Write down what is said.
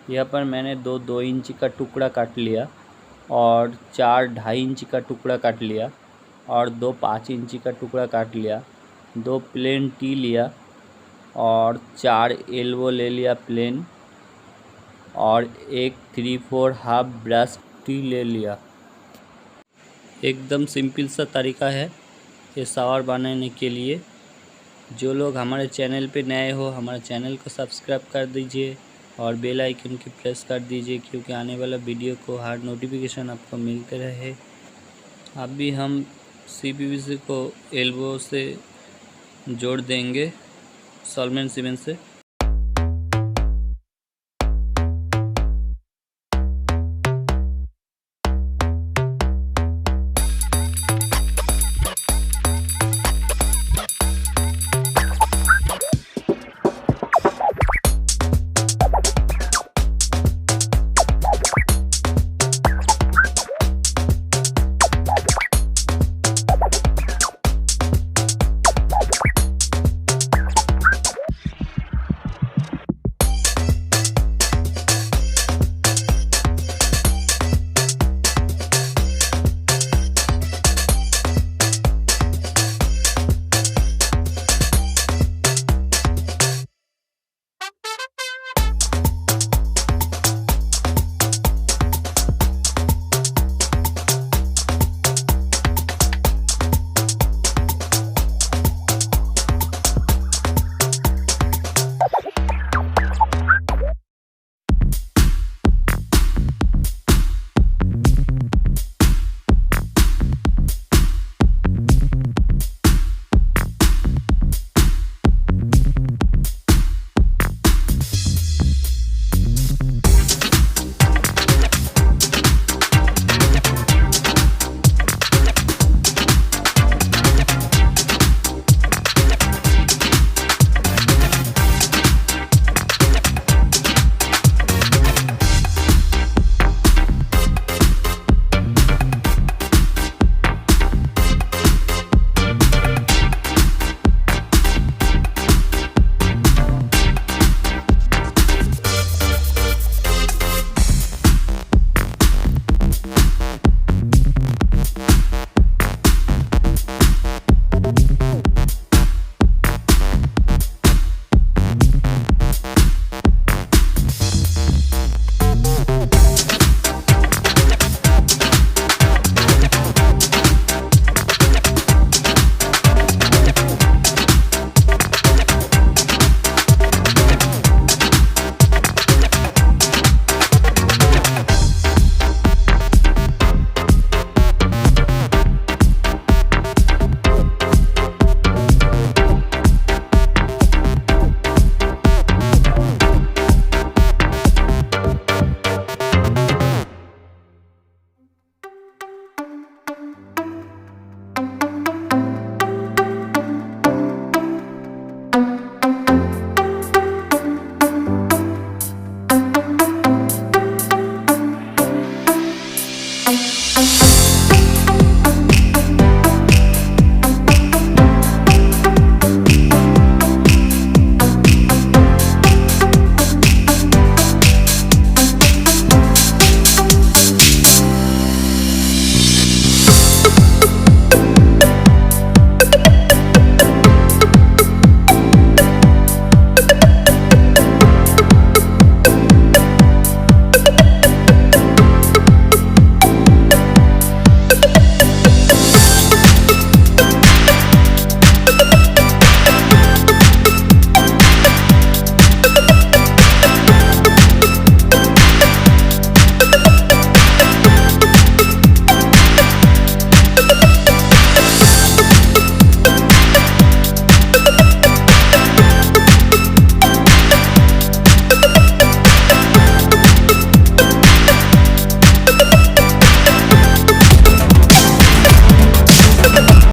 यहाँ पर मैंने 2 इंच का टुकड़ा काट लिया और 4 2.5 इंच का टुकड़ा काट लिया और 2 5 इंच का टुकड़ा काट लिया। 2 प्लेन टी लिया और 4 एल्बो ले लिया प्लेन और एक 3/4 हाफ ब्रश टी ले लिया। एकदम सिंपल सा तरीका है ये शावर बनाने के लिए। जो लोग हमारे चैनल पे नए हो हमारे चैनल को सब्सक्राइब कर दीजिए और बेल आइकन की प्रेस कर दीजिए, क्योंकि आने वाला वीडियो को हर नोटिफिकेशन आपको मिलते रहे। अभी हम CPVC को एल्बो से जोड़ देंगे सॉल्वेंट सीमेंट से।